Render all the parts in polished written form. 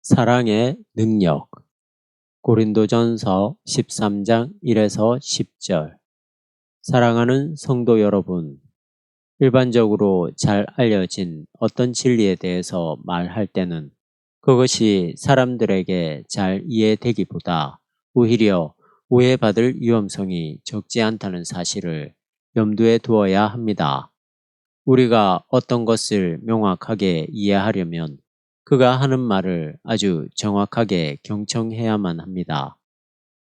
사랑의 능력. 고린도전서 13장 1에서 10절. 사랑하는 성도 여러분, 일반적으로 잘 알려진 어떤 진리에 대해서 말할 때는 그것이 사람들에게 잘 이해되기보다 오히려 오해받을 위험성이 적지 않다는 사실을 염두에 두어야 합니다. 우리가 어떤 것을 명확하게 이해하려면 그가 하는 말을 아주 정확하게 경청해야만 합니다.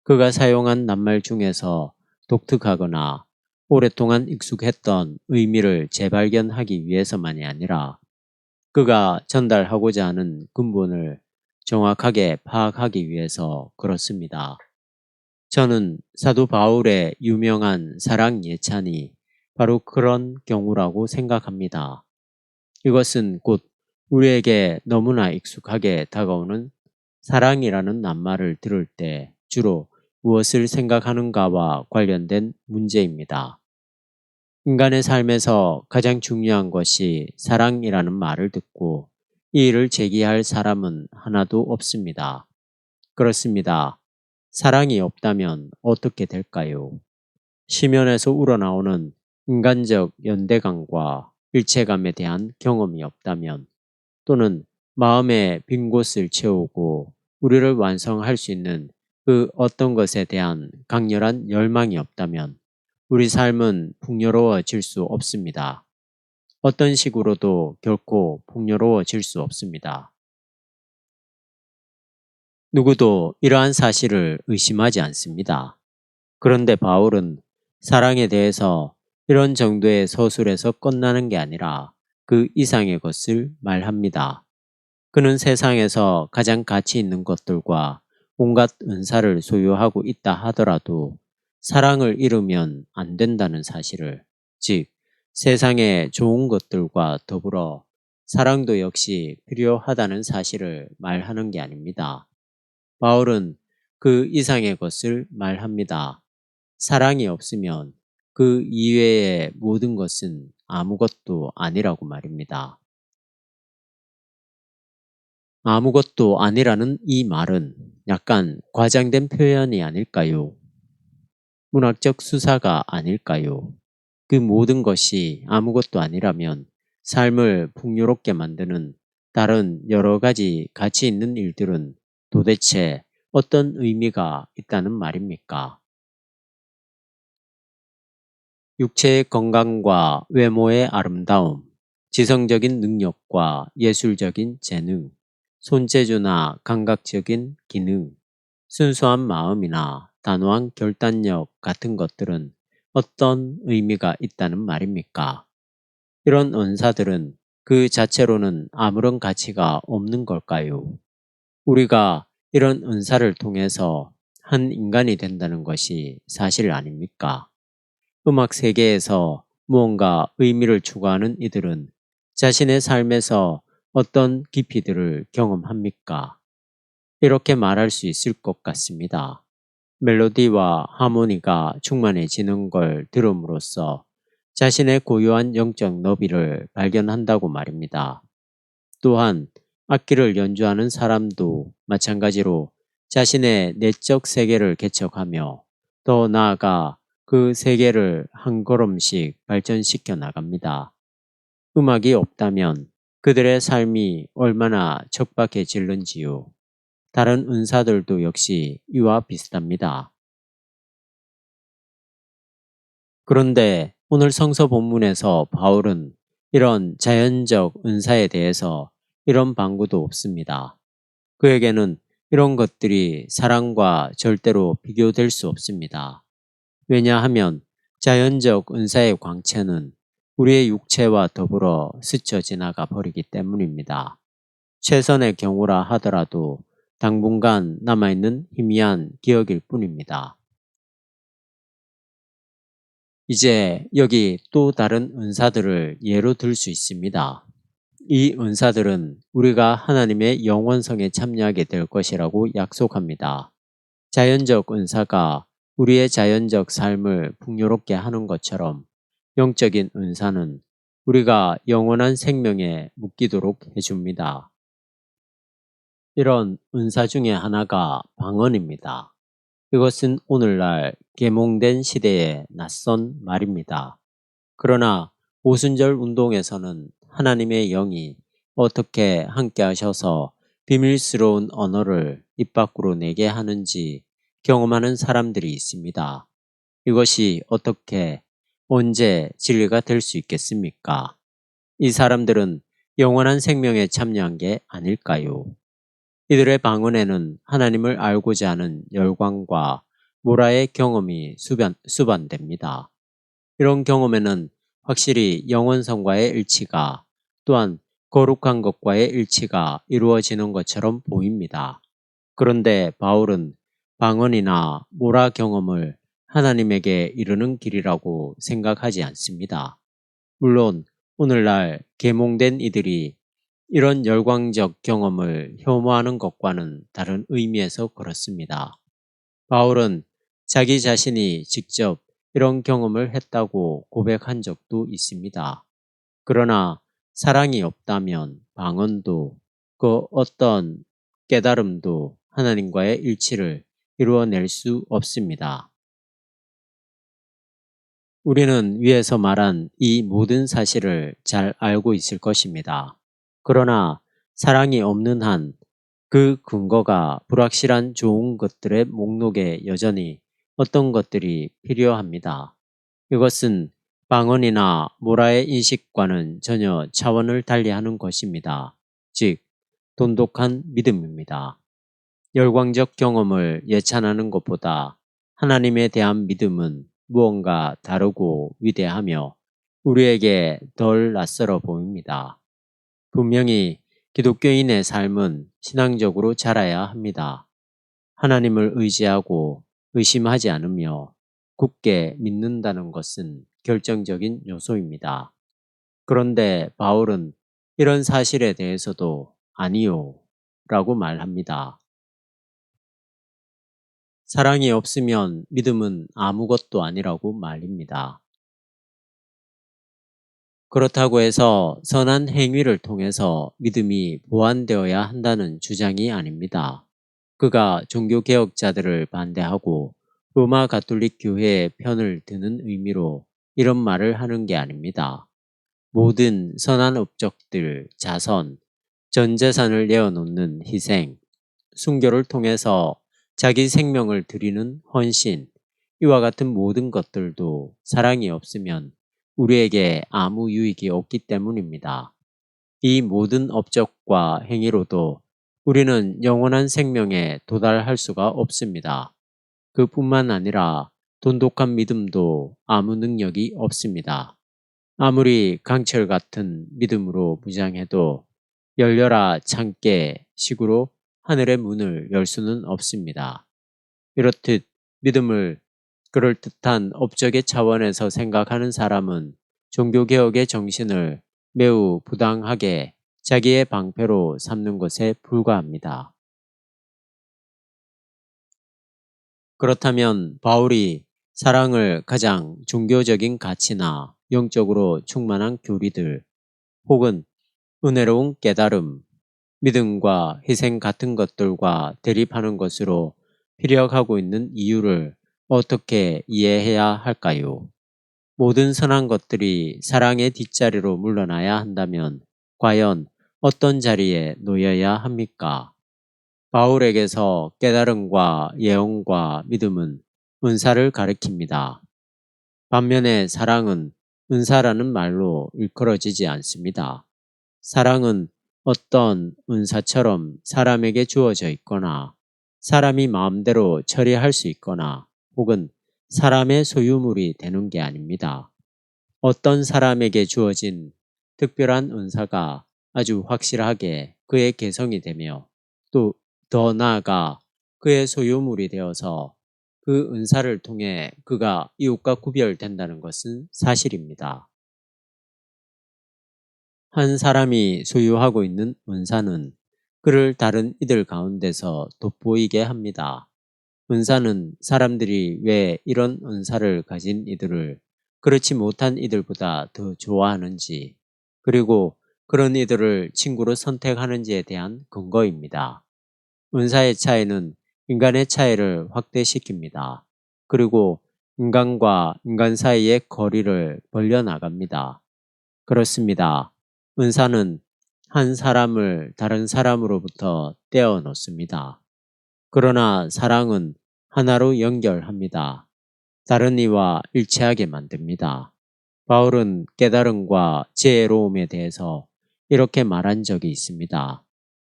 그가 사용한 낱말 중에서 독특하거나 오랫동안 익숙했던 의미를 재발견하기 위해서만이 아니라 그가 전달하고자 하는 근본을 정확하게 파악하기 위해서 그렇습니다. 저는 사도 바울의 유명한 사랑 예찬이 바로 그런 경우라고 생각합니다. 이것은 곧 우리에게 너무나 익숙하게 다가오는 사랑이라는 낱말을 들을 때 주로 무엇을 생각하는가와 관련된 문제입니다. 인간의 삶에서 가장 중요한 것이 사랑이라는 말을 듣고 이 일을 제기할 사람은 하나도 없습니다. 그렇습니다. 사랑이 없다면 어떻게 될까요? 시면에서 우러나오는 인간적 연대감과 일체감에 대한 경험이 없다면 또는 마음의 빈 곳을 채우고 우리를 완성할 수 있는 그 어떤 것에 대한 강렬한 열망이 없다면 우리 삶은 풍요로워질 수 없습니다. 어떤 식으로도 결코 풍요로워질 수 없습니다. 누구도 이러한 사실을 의심하지 않습니다. 그런데 바울은 사랑에 대해서 이런 정도의 서술에서 끝나는 게 아니라 그 이상의 것을 말합니다. 그는 세상에서 가장 가치 있는 것들과 온갖 은사를 소유하고 있다 하더라도 사랑을 잃으면 안 된다는 사실을, 즉 세상의 좋은 것들과 더불어 사랑도 역시 필요하다는 사실을 말하는 게 아닙니다. 바울은 그 이상의 것을 말합니다. 사랑이 없으면 그 이외의 모든 것은 아무것도 아니라고 말입니다. 아무것도 아니라는 이 말은 약간 과장된 표현이 아닐까요? 문학적 수사가 아닐까요? 그 모든 것이 아무것도 아니라면 삶을 풍요롭게 만드는 다른 여러 가지 가치 있는 일들은 도대체 어떤 의미가 있다는 말입니까? 육체의 건강과 외모의 아름다움, 지성적인 능력과 예술적인 재능, 손재주나 감각적인 기능, 순수한 마음이나 단호한 결단력 같은 것들은 어떤 의미가 있다는 말입니까? 이런 은사들은 그 자체로는 아무런 가치가 없는 걸까요? 우리가 이런 은사를 통해서 한 인간이 된다는 것이 사실 아닙니까? 음악 세계에서 무언가 의미를 추구하는 이들은 자신의 삶에서 어떤 깊이들을 경험합니까? 이렇게 말할 수 있을 것 같습니다. 멜로디와 하모니가 충만해지는 걸 들음으로써 자신의 고유한 영적 너비를 발견한다고 말입니다. 또한 악기를 연주하는 사람도 마찬가지로 자신의 내적 세계를 개척하며 더 나아가 그 세계를 한 걸음씩 발전시켜 나갑니다. 음악이 없다면 그들의 삶이 얼마나 척박해질는지요. 다른 은사들도 역시 이와 비슷합니다. 그런데 오늘 성서 본문에서 바울은 이런 자연적 은사에 대해서 이런 방구도 없습니다. 그에게는 이런 것들이 사랑과 절대로 비교될 수 없습니다. 왜냐하면 자연적 은사의 광채는 우리의 육체와 더불어 스쳐 지나가 버리기 때문입니다. 최선의 경우라 하더라도 당분간 남아있는 희미한 기억일 뿐입니다. 이제 여기 또 다른 은사들을 예로 들 수 있습니다. 이 은사들은 우리가 하나님의 영원성에 참여하게 될 것이라고 약속합니다. 자연적 은사가 우리의 자연적 삶을 풍요롭게 하는 것처럼 영적인 은사는 우리가 영원한 생명에 묶이도록 해줍니다. 이런 은사 중에 하나가 방언입니다. 이것은 오늘날 계몽된 시대의 낯선 말입니다. 그러나 오순절 운동에서는 하나님의 영이 어떻게 함께 하셔서 비밀스러운 언어를 입 밖으로 내게 하는지 경험하는 사람들이 있습니다. 이것이 어떻게, 언제 진리가 될 수 있겠습니까? 이 사람들은 영원한 생명에 참여한 게 아닐까요? 이들의 방언에는 하나님을 알고자 하는 열광과 모라의 경험이 수반됩니다. 이런 경험에는 확실히 영원성과의 일치가, 또한 거룩한 것과의 일치가 이루어지는 것처럼 보입니다. 그런데 바울은 방언이나 모라 경험을 하나님에게 이르는 길이라고 생각하지 않습니다. 물론 오늘날 계몽된 이들이 이런 열광적 경험을 혐오하는 것과는 다른 의미에서 그렇습니다. 바울은 자기 자신이 직접 이런 경험을 했다고 고백한 적도 있습니다. 그러나 사랑이 없다면 방언도, 그 어떤 깨달음도 하나님과의 일치를 이루어낼 수 없습니다. 우리는 위에서 말한 이 모든 사실을 잘 알고 있을 것입니다. 그러나 사랑이 없는 한 그 근거가 불확실한 좋은 것들의 목록에 여전히 어떤 것들이 필요합니다. 이것은 방언이나 모라의 인식과는 전혀 차원을 달리하는 것입니다. 즉, 돈독한 믿음입니다. 열광적 경험을 예찬하는 것보다 하나님에 대한 믿음은 무언가 다르고 위대하며 우리에게 덜 낯설어 보입니다. 분명히 기독교인의 삶은 신앙적으로 자라야 합니다. 하나님을 의지하고 의심하지 않으며 굳게 믿는다는 것은 결정적인 요소입니다. 그런데 바울은 이런 사실에 대해서도 아니요 라고 말합니다. 사랑이 없으면 믿음은 아무것도 아니라고 말입니다. 그렇다고 해서 선한 행위를 통해서 믿음이 보완되어야 한다는 주장이 아닙니다. 그가 종교개혁자들을 반대하고 로마 가톨릭 교회의 편을 드는 의미로 이런 말을 하는 게 아닙니다. 모든 선한 업적들, 자선, 전 재산을 내어놓는 희생, 순교를 통해서 자기 생명을 드리는 헌신, 이와 같은 모든 것들도 사랑이 없으면 우리에게 아무 유익이 없기 때문입니다. 이 모든 업적과 행위로도 우리는 영원한 생명에 도달할 수가 없습니다. 그뿐만 아니라 돈독한 믿음도 아무 능력이 없습니다. 아무리 강철 같은 믿음으로 무장해도 열려라 참깨 식으로 하늘의 문을 열 수는 없습니다. 이렇듯 믿음을 그럴듯한 업적의 차원에서 생각하는 사람은 종교개혁의 정신을 매우 부당하게 자기의 방패로 삼는 것에 불과합니다. 그렇다면 바울이 사랑을 가장 종교적인 가치나 영적으로 충만한 교리들 혹은 은혜로운 깨달음, 믿음과 희생 같은 것들과 대립하는 것으로 피력하고 있는 이유를 어떻게 이해해야 할까요? 모든 선한 것들이 사랑의 뒷자리로 물러나야 한다면 과연 어떤 자리에 놓여야 합니까? 바울에게서 깨달음과 예언과 믿음은 은사를 가리킵니다. 반면에 사랑은 은사라는 말로 일컬어지지 않습니다. 사랑은 어떤 은사처럼 사람에게 주어져 있거나 사람이 마음대로 처리할 수 있거나 혹은 사람의 소유물이 되는 게 아닙니다. 어떤 사람에게 주어진 특별한 은사가 아주 확실하게 그의 개성이 되며 또 더 나아가 그의 소유물이 되어서 그 은사를 통해 그가 이웃과 구별된다는 것은 사실입니다. 한 사람이 소유하고 있는 은사는 그를 다른 이들 가운데서 돋보이게 합니다. 은사는 사람들이 왜 이런 은사를 가진 이들을 그렇지 못한 이들보다 더 좋아하는지, 그리고 그런 이들을 친구로 선택하는지에 대한 근거입니다. 은사의 차이는 인간의 차이를 확대시킵니다. 그리고 인간과 인간 사이의 거리를 벌려나갑니다. 그렇습니다. 은사는 한 사람을 다른 사람으로부터 떼어놓습니다. 그러나 사랑은 하나로 연결합니다. 다른 이와 일치하게 만듭니다. 바울은 깨달음과 지혜로움에 대해서 이렇게 말한 적이 있습니다.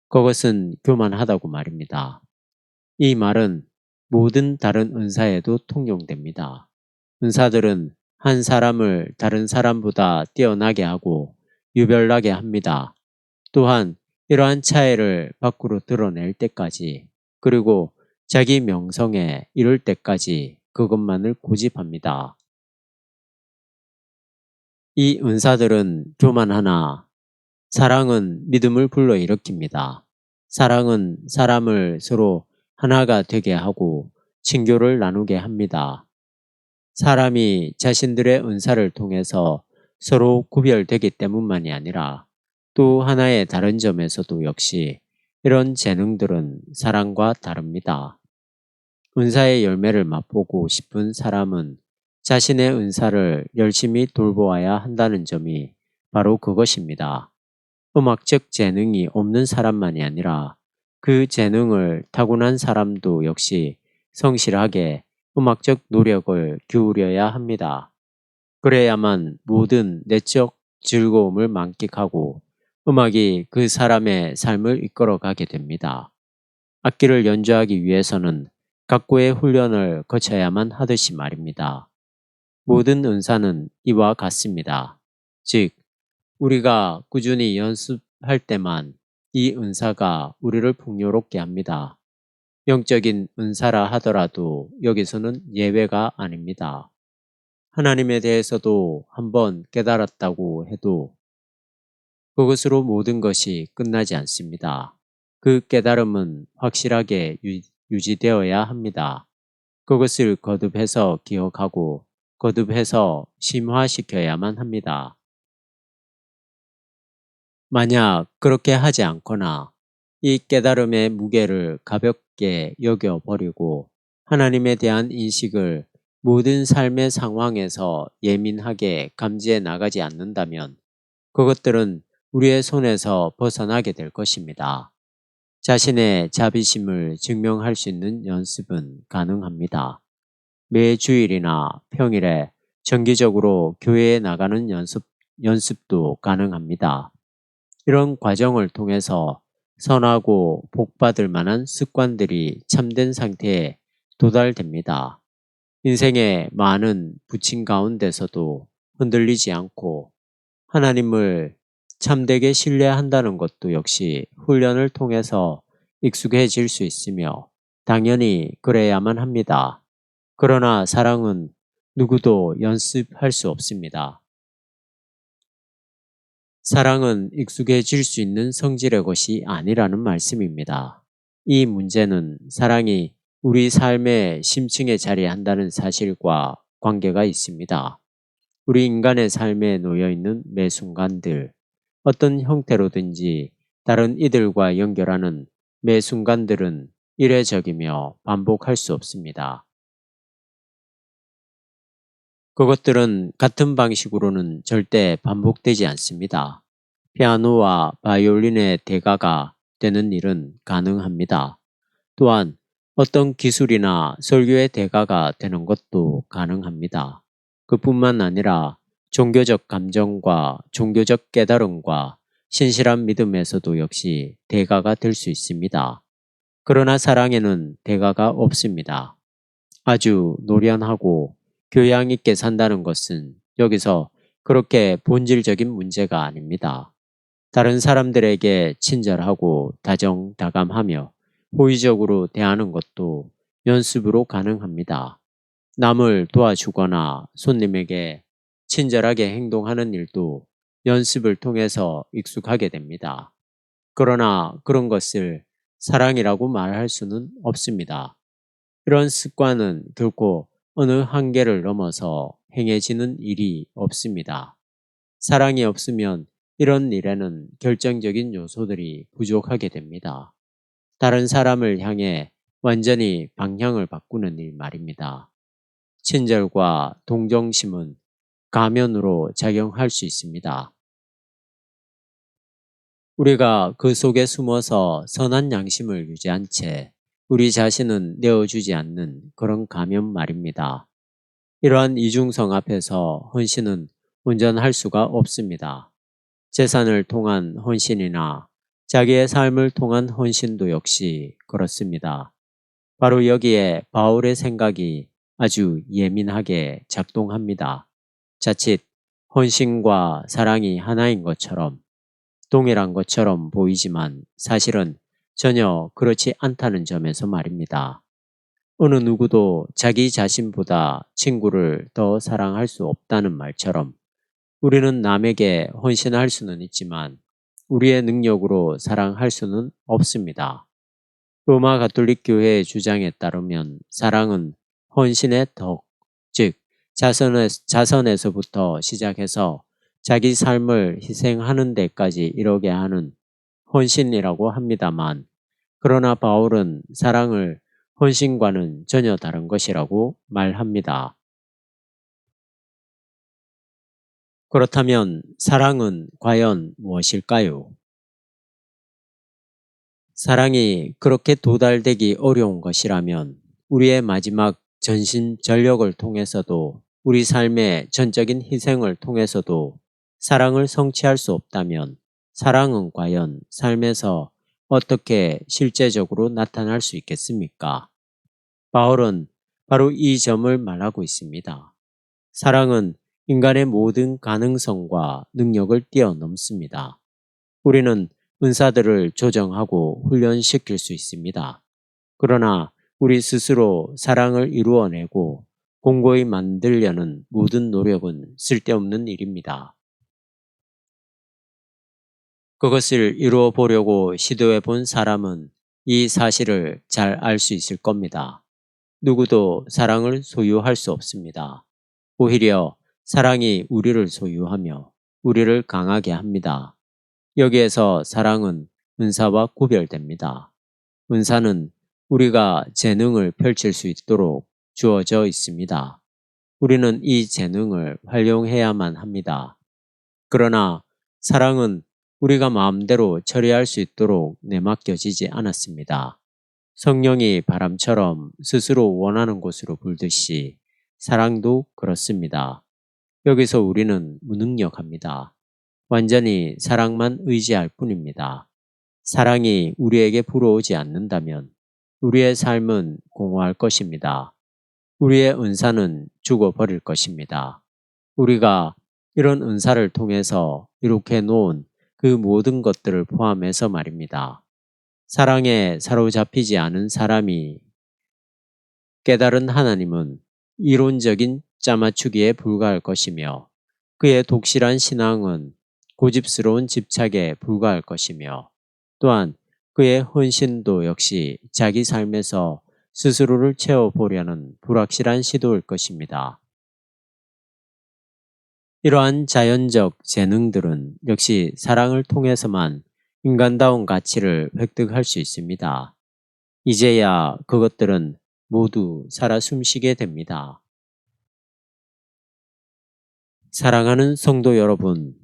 그것은 교만하다고 말입니다. 이 말은 모든 다른 은사에도 통용됩니다. 은사들은 한 사람을 다른 사람보다 뛰어나게 하고 유별나게 합니다. 또한 이러한 차이를 밖으로 드러낼 때까지, 그리고 자기 명성에 이를 때까지 그것만을 고집합니다. 이 은사들은 교만하나 사랑은 믿음을 불러일으킵니다. 사랑은 사람을 서로 하나가 되게 하고 친교를 나누게 합니다. 사람이 자신들의 은사를 통해서 서로 구별되기 때문만이 아니라 또 하나의 다른 점에서도 역시 이런 재능들은 사랑과 다릅니다. 은사의 열매를 맛보고 싶은 사람은 자신의 은사를 열심히 돌보아야 한다는 점이 바로 그것입니다. 음악적 재능이 없는 사람만이 아니라 그 재능을 타고난 사람도 역시 성실하게 음악적 노력을 기울여야 합니다. 그래야만 모든 내적 즐거움을 만끽하고 음악이 그 사람의 삶을 이끌어가게 됩니다. 악기를 연주하기 위해서는 각고의 훈련을 거쳐야만 하듯이 말입니다. 모든 은사는 이와 같습니다. 즉, 우리가 꾸준히 연습할 때만 이 은사가 우리를 풍요롭게 합니다. 영적인 은사라 하더라도 여기서는 예외가 아닙니다. 하나님에 대해서도 한번 깨달았다고 해도 그것으로 모든 것이 끝나지 않습니다. 그 깨달음은 확실하게 유지되어야 합니다. 그것을 거듭해서 기억하고 거듭해서 심화시켜야만 합니다. 만약 그렇게 하지 않거나 이 깨달음의 무게를 가볍게 여겨버리고 하나님에 대한 인식을 모든 삶의 상황에서 예민하게 감지해 나가지 않는다면 그것들은 우리의 손에서 벗어나게 될 것입니다. 자신의 자비심을 증명할 수 있는 연습은 가능합니다. 매 주일이나 평일에 정기적으로 교회에 나가는 연습도 가능합니다. 이런 과정을 통해서 선하고 복받을 만한 습관들이 참된 상태에 도달됩니다. 인생의 많은 부침 가운데서도 흔들리지 않고 하나님을 참되게 신뢰한다는 것도 역시 훈련을 통해서 익숙해질 수 있으며 당연히 그래야만 합니다. 그러나 사랑은 누구도 연습할 수 없습니다. 사랑은 익숙해질 수 있는 성질의 것이 아니라는 말씀입니다. 이 문제는 사랑이 우리 삶의 심층에 자리한다는 사실과 관계가 있습니다. 우리 인간의 삶에 놓여있는 매 순간들, 어떤 형태로든지 다른 이들과 연결하는 매 순간들은 이례적이며 반복할 수 없습니다. 그것들은 같은 방식으로는 절대 반복되지 않습니다. 피아노와 바이올린의 대가가 되는 일은 가능합니다. 또한 어떤 기술이나 설교의 대가가 되는 것도 가능합니다. 그뿐만 아니라 종교적 감정과 종교적 깨달음과 신실한 믿음에서도 역시 대가가 될 수 있습니다. 그러나 사랑에는 대가가 없습니다. 아주 노련하고 교양 있게 산다는 것은 여기서 그렇게 본질적인 문제가 아닙니다. 다른 사람들에게 친절하고 다정다감하며 호의적으로 대하는 것도 연습으로 가능합니다. 남을 도와주거나 손님에게 친절하게 행동하는 일도 연습을 통해서 익숙하게 됩니다. 그러나 그런 것을 사랑이라고 말할 수는 없습니다. 이런 습관은 결코 어느 한계를 넘어서 행해지는 일이 없습니다. 사랑이 없으면 이런 일에는 결정적인 요소들이 부족하게 됩니다. 다른 사람을 향해 완전히 방향을 바꾸는 일 말입니다. 친절과 동정심은 가면으로 작용할 수 있습니다. 우리가 그 속에 숨어서 선한 양심을 유지한 채 우리 자신은 내어주지 않는 그런 가면 말입니다. 이러한 이중성 앞에서 헌신은 온전할 수가 없습니다. 재산을 통한 헌신이나 자기의 삶을 통한 헌신도 역시 그렇습니다. 바로 여기에 바울의 생각이 아주 예민하게 작동합니다. 자칫 헌신과 사랑이 하나인 것처럼, 동일한 것처럼 보이지만 사실은 전혀 그렇지 않다는 점에서 말입니다. 어느 누구도 자기 자신보다 친구를 더 사랑할 수 없다는 말처럼 우리는 남에게 헌신할 수는 있지만 우리의 능력으로 사랑할 수는 없습니다. 로마 가톨릭 교회의 주장에 따르면 사랑은 헌신의 덕, 즉 자선에서부터 시작해서 자기 삶을 희생하는 데까지 이르게 하는 헌신이라고 합니다만, 그러나 바울은 사랑을 헌신과는 전혀 다른 것이라고 말합니다. 그렇다면 사랑은 과연 무엇일까요? 사랑이 그렇게 도달되기 어려운 것이라면 우리의 마지막 전심전력을 통해서도, 우리 삶의 전적인 희생을 통해서도 사랑을 성취할 수 없다면 사랑은 과연 삶에서 어떻게 실제적으로 나타날 수 있겠습니까? 바울은 바로 이 점을 말하고 있습니다. 사랑은 인간의 모든 가능성과 능력을 뛰어넘습니다. 우리는 은사들을 조정하고 훈련시킬 수 있습니다. 그러나 우리 스스로 사랑을 이루어내고 공고히 만들려는 모든 노력은 쓸데없는 일입니다. 그것을 이루어 보려고 시도해 본 사람은 이 사실을 잘 알 수 있을 겁니다. 누구도 사랑을 소유할 수 없습니다. 오히려 사랑이 우리를 소유하며 우리를 강하게 합니다. 여기에서 사랑은 은사와 구별됩니다. 은사는 우리가 재능을 펼칠 수 있도록 주어져 있습니다. 우리는 이 재능을 활용해야만 합니다. 그러나 사랑은 우리가 마음대로 처리할 수 있도록 내맡겨지지 않았습니다. 성령이 바람처럼 스스로 원하는 곳으로 불듯이 사랑도 그렇습니다. 여기서 우리는 무능력합니다. 완전히 사랑만 의지할 뿐입니다. 사랑이 우리에게 불어오지 않는다면 우리의 삶은 공허할 것입니다. 우리의 은사는 죽어버릴 것입니다. 우리가 이런 은사를 통해서 이룩해 놓은 그 모든 것들을 포함해서 말입니다. 사랑에 사로잡히지 않은 사람이 깨달은 하나님은 이론적인 짜맞추기에 불과할 것이며, 그의 독실한 신앙은 고집스러운 집착에 불과할 것이며, 또한 그의 헌신도 역시 자기 삶에서 스스로를 채워보려는 불확실한 시도일 것입니다. 이러한 자연적 재능들은 역시 사랑을 통해서만 인간다운 가치를 획득할 수 있습니다. 이제야 그것들은 모두 살아 숨쉬게 됩니다. 사랑하는 성도 여러분,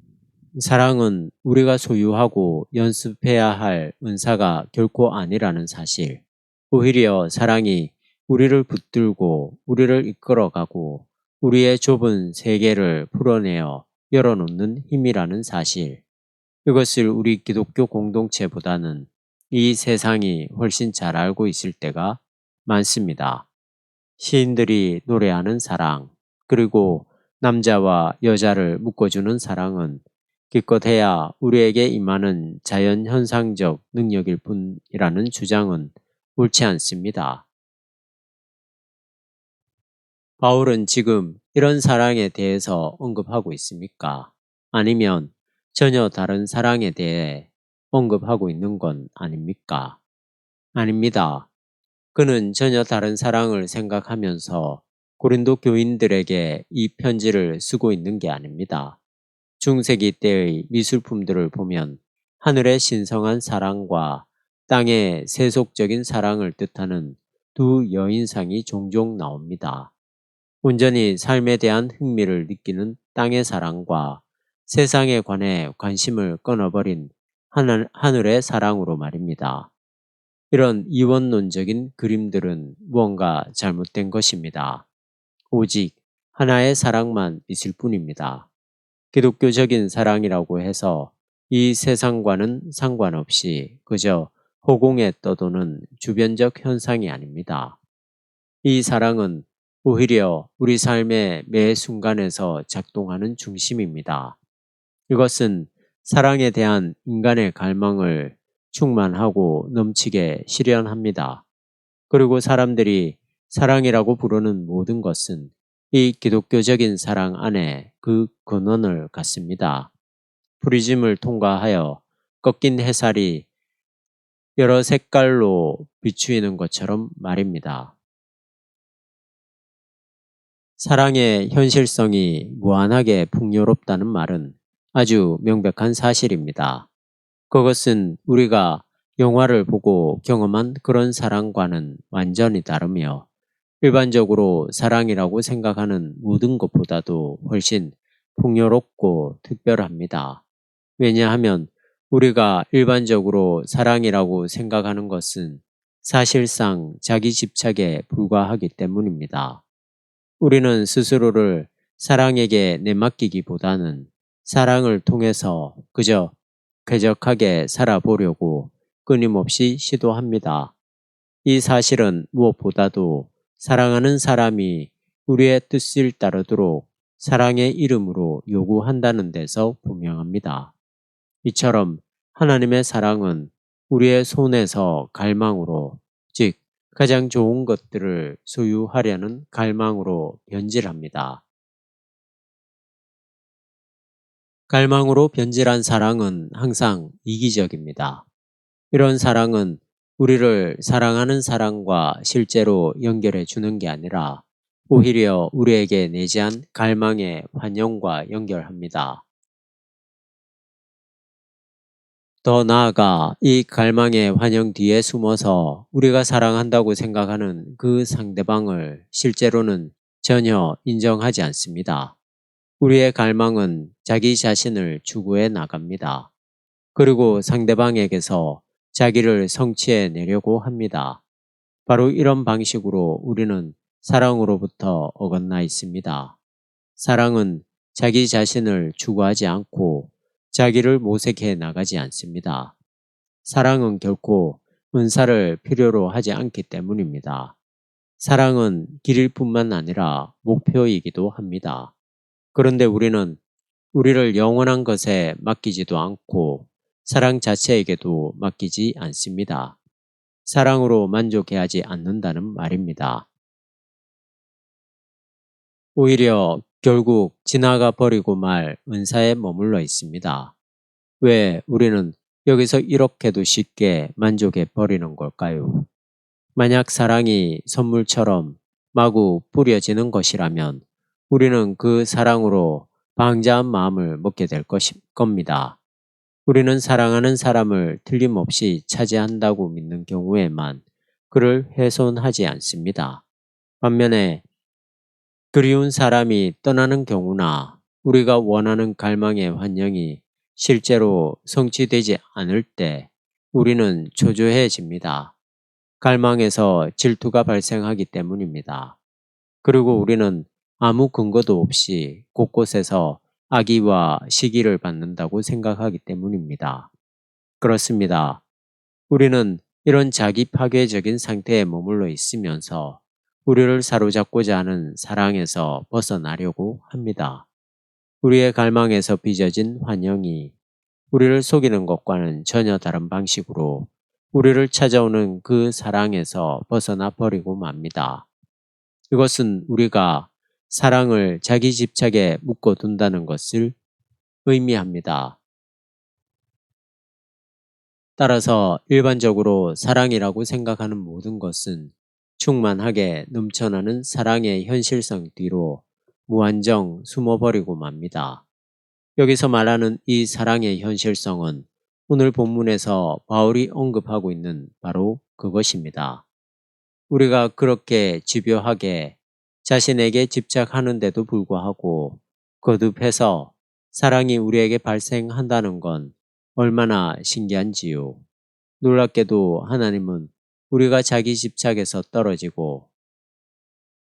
사랑은 우리가 소유하고 연습해야 할 은사가 결코 아니라는 사실, 오히려 사랑이 우리를 붙들고 우리를 이끌어가고 우리의 좁은 세계를 풀어내어 열어놓는 힘이라는 사실, 이것을 우리 기독교 공동체보다는 이 세상이 훨씬 잘 알고 있을 때가 많습니다. 시인들이 노래하는 사랑, 그리고 남자와 여자를 묶어주는 사랑은 기껏해야 우리에게 임하는 자연현상적 능력일 뿐이라는 주장은 옳지 않습니다. 바울은 지금 이런 사랑에 대해서 언급하고 있습니까? 아니면 전혀 다른 사랑에 대해 언급하고 있는 건 아닙니까? 아닙니다. 그는 전혀 다른 사랑을 생각하면서 고린도 교인들에게 이 편지를 쓰고 있는 게 아닙니다. 중세기 때의 미술품들을 보면 하늘의 신성한 사랑과 땅의 세속적인 사랑을 뜻하는 두 여인상이 종종 나옵니다. 온전히 삶에 대한 흥미를 느끼는 땅의 사랑과 세상에 관해 관심을 끊어버린 하늘의 사랑으로 말입니다. 이런 이원론적인 그림들은 무언가 잘못된 것입니다. 오직 하나의 사랑만 있을 뿐입니다. 기독교적인 사랑이라고 해서 이 세상과는 상관없이 그저 허공에 떠도는 주변적 현상이 아닙니다. 이 사랑은 오히려 우리 삶의 매 순간에서 작동하는 중심입니다. 이것은 사랑에 대한 인간의 갈망을 충만하고 넘치게 실현합니다. 그리고 사람들이 사랑이라고 부르는 모든 것은 이 기독교적인 사랑 안에 그 근원을 갖습니다. 프리즘을 통과하여 꺾인 햇살이 여러 색깔로 비추이는 것처럼 말입니다. 사랑의 현실성이 무한하게 풍요롭다는 말은 아주 명백한 사실입니다. 그것은 우리가 영화를 보고 경험한 그런 사랑과는 완전히 다르며 일반적으로 사랑이라고 생각하는 모든 것보다도 훨씬 풍요롭고 특별합니다. 왜냐하면 우리가 일반적으로 사랑이라고 생각하는 것은 사실상 자기 집착에 불과하기 때문입니다. 우리는 스스로를 사랑에게 내맡기기보다는 사랑을 통해서 그저 쾌적하게 살아보려고 끊임없이 시도합니다. 이 사실은 무엇보다도 사랑하는 사람이 우리의 뜻을 따르도록 사랑의 이름으로 요구한다는 데서 분명합니다. 이처럼 하나님의 사랑은 우리의 손에서 갈망으로, 즉 가장 좋은 것들을 소유하려는 갈망으로 변질합니다. 갈망으로 변질한 사랑은 항상 이기적입니다. 이런 사랑은 우리를 사랑하는 사랑과 실제로 연결해 주는 게 아니라 오히려 우리에게 내재한 갈망의 환영과 연결합니다. 더 나아가 이 갈망의 환영 뒤에 숨어서 우리가 사랑한다고 생각하는 그 상대방을 실제로는 전혀 인정하지 않습니다. 우리의 갈망은 자기 자신을 추구해 나갑니다. 그리고 상대방에게서 자기를 성취해 내려고 합니다. 바로 이런 방식으로 우리는 사랑으로부터 어긋나 있습니다. 사랑은 자기 자신을 추구하지 않고 자기를 모색해 나가지 않습니다. 사랑은 결코 은사를 필요로 하지 않기 때문입니다. 사랑은 길일 뿐만 아니라 목표이기도 합니다. 그런데 우리는 우리를 영원한 것에 맡기지도 않고 사랑 자체에게도 맡기지 않습니다. 사랑으로 만족해하지 않는다는 말입니다. 오히려 결국 지나가 버리고 말 은사에 머물러 있습니다. 왜 우리는 여기서 이렇게도 쉽게 만족해 버리는 걸까요? 만약 사랑이 선물처럼 마구 뿌려지는 것이라면 우리는 그 사랑으로 방자한 마음을 먹게 될 겁니다. 우리는 사랑하는 사람을 틀림없이 차지한다고 믿는 경우에만 그를 훼손하지 않습니다. 반면에 그리운 사람이 떠나는 경우나 우리가 원하는 갈망의 환영이 실제로 성취되지 않을 때 우리는 초조해집니다. 갈망에서 질투가 발생하기 때문입니다. 그리고 우리는 아무 근거도 없이 곳곳에서 악의와 시기를 받는다고 생각하기 때문입니다. 그렇습니다. 우리는 이런 자기 파괴적인 상태에 머물러 있으면서 우리를 사로잡고자 하는 사랑에서 벗어나려고 합니다. 우리의 갈망에서 빚어진 환영이 우리를 속이는 것과는 전혀 다른 방식으로 우리를 찾아오는 그 사랑에서 벗어나 버리고 맙니다. 이것은 우리가 사랑을 자기 집착에 묶어둔다는 것을 의미합니다. 따라서 일반적으로 사랑이라고 생각하는 모든 것은 충만하게 넘쳐나는 사랑의 현실성 뒤로 무한정 숨어버리고 맙니다. 여기서 말하는 이 사랑의 현실성은 오늘 본문에서 바울이 언급하고 있는 바로 그것입니다. 우리가 그렇게 집요하게 자신에게 집착하는데도 불구하고 거듭해서 사랑이 우리에게 발생한다는 건 얼마나 신기한지요. 놀랍게도 하나님은 우리가 자기 집착에서 떨어지고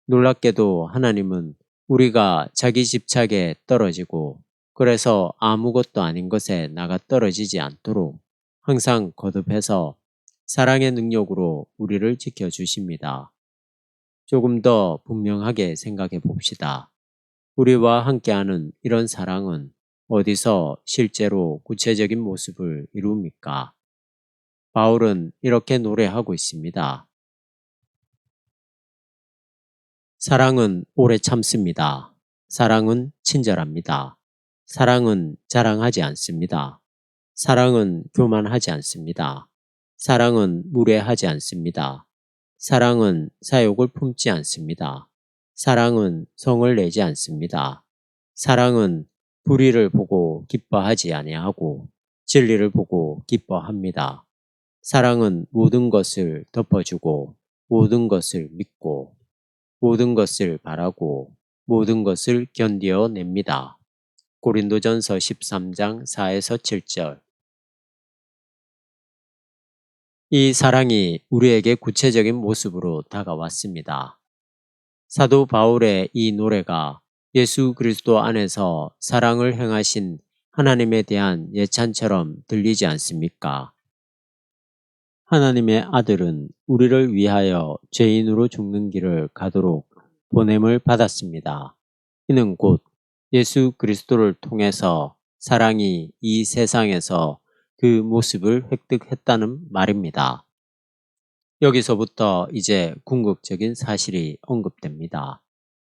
놀랍게도 하나님은 우리가 자기 집착에 떨어지고 그래서 아무것도 아닌 것에 나가 떨어지지 않도록 항상 거듭해서 사랑의 능력으로 우리를 지켜주십니다. 조금 더 분명하게 생각해 봅시다. 우리와 함께하는 이런 사랑은 어디서 실제로 구체적인 모습을 이룹니까? 바울은 이렇게 노래하고 있습니다. 사랑은 오래 참습니다. 사랑은 친절합니다. 사랑은 자랑하지 않습니다. 사랑은 교만하지 않습니다. 사랑은 무례하지 않습니다. 사랑은 사욕을 품지 않습니다. 사랑은 성을 내지 않습니다. 사랑은 불의를 보고 기뻐하지 아니하고 진리를 보고 기뻐합니다. 사랑은 모든 것을 덮어주고 모든 것을 믿고 모든 것을 바라고 모든 것을 견디어 냅니다. 고린도전서 13장 4에서 7절. 이 사랑이 우리에게 구체적인 모습으로 다가왔습니다. 사도 바울의 이 노래가 예수 그리스도 안에서 사랑을 행하신 하나님에 대한 예찬처럼 들리지 않습니까? 하나님의 아들은 우리를 위하여 죄인으로 죽는 길을 가도록 보냄을 받았습니다. 이는 곧 예수 그리스도를 통해서 사랑이 이 세상에서 그 모습을 획득했다는 말입니다. 여기서부터 이제 궁극적인 사실이 언급됩니다.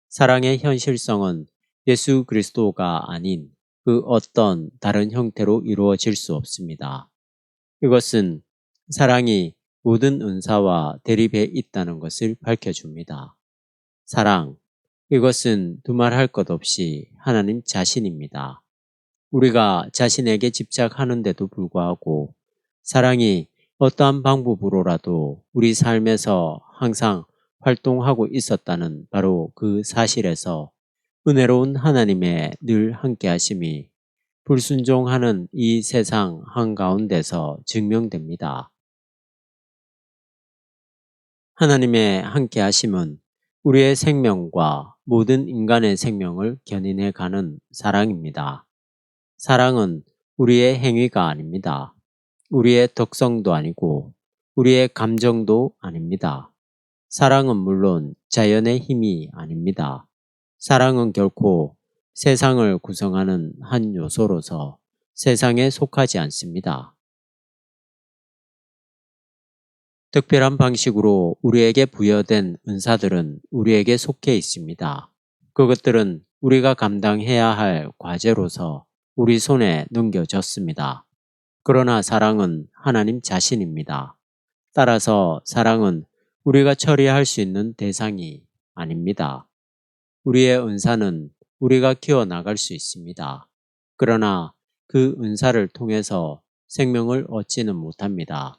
사랑의 현실성은 예수 그리스도가 아닌 그 어떤 다른 형태로 이루어질 수 없습니다. 이것은 사랑이 모든 은사와 대립해 있다는 것을 밝혀줍니다. 사랑, 이것은 두말할 것 없이 하나님 자신입니다. 우리가 자신에게 집착하는데도 불구하고 사랑이 어떠한 방법으로라도 우리 삶에서 항상 활동하고 있었다는 바로 그 사실에서 은혜로운 하나님의 늘 함께하심이 불순종하는 이 세상 한가운데서 증명됩니다. 하나님의 함께하심은 우리의 생명과 모든 인간의 생명을 견인해 가는 사랑입니다. 사랑은 우리의 행위가 아닙니다. 우리의 덕성도 아니고 우리의 감정도 아닙니다. 사랑은 물론 자연의 힘이 아닙니다. 사랑은 결코 세상을 구성하는 한 요소로서 세상에 속하지 않습니다. 특별한 방식으로 우리에게 부여된 은사들은 우리에게 속해 있습니다. 그것들은 우리가 감당해야 할 과제로서 우리 손에 넘겨졌습니다. 그러나 사랑은 하나님 자신입니다. 따라서 사랑은 우리가 처리할 수 있는 대상이 아닙니다. 우리의 은사는 우리가 키워나갈 수 있습니다. 그러나 그 은사를 통해서 생명을 얻지는 못합니다.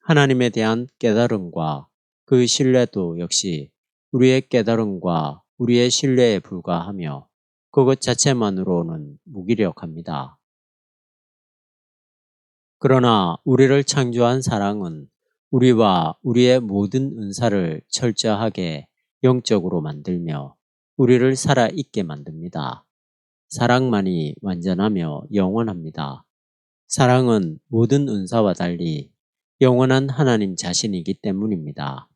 하나님에 대한 깨달음과 그 신뢰도 역시 우리의 깨달음과 우리의 신뢰에 불과하며 그것 자체만으로는 무기력합니다. 그러나 우리를 창조한 사랑은 우리와 우리의 모든 은사를 철저하게 영적으로 만들며 우리를 살아있게 만듭니다. 사랑만이 완전하며 영원합니다. 사랑은 모든 은사와 달리 영원한 하나님 자신이기 때문입니다.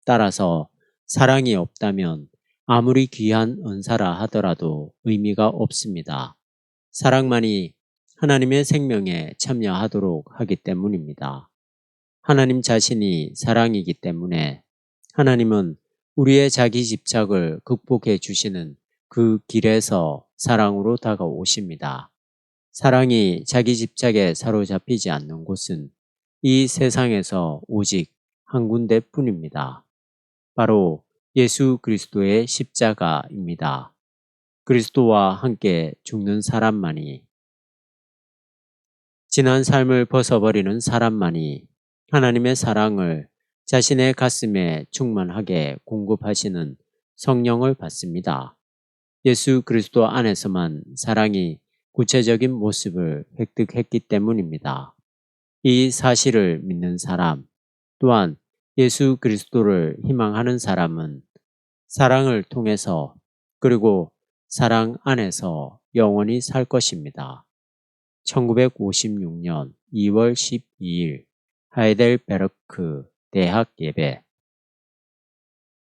따라서 사랑이 없다면 아무리 귀한 은사라 하더라도 의미가 없습니다. 사랑만이 하나님의 생명에 참여하도록 하기 때문입니다. 하나님 자신이 사랑이기 때문에 하나님은 우리의 자기 집착을 극복해 주시는 그 길에서 사랑으로 다가오십니다. 사랑이 자기 집착에 사로잡히지 않는 곳은 이 세상에서 오직 한 군데뿐입니다. 바로 예수 그리스도의 십자가입니다. 그리스도와 함께 죽는 사람만이 지난 삶을 벗어버리는 사람만이 하나님의 사랑을 자신의 가슴에 충만하게 공급하시는 성령을 받습니다. 예수 그리스도 안에서만 사랑이 구체적인 모습을 획득했기 때문입니다. 이 사실을 믿는 사람, 또한 예수 그리스도를 희망하는 사람은 사랑을 통해서 그리고 사랑 안에서 영원히 살 것입니다. 1956년 2월 12일 하이델베르크 대학 예배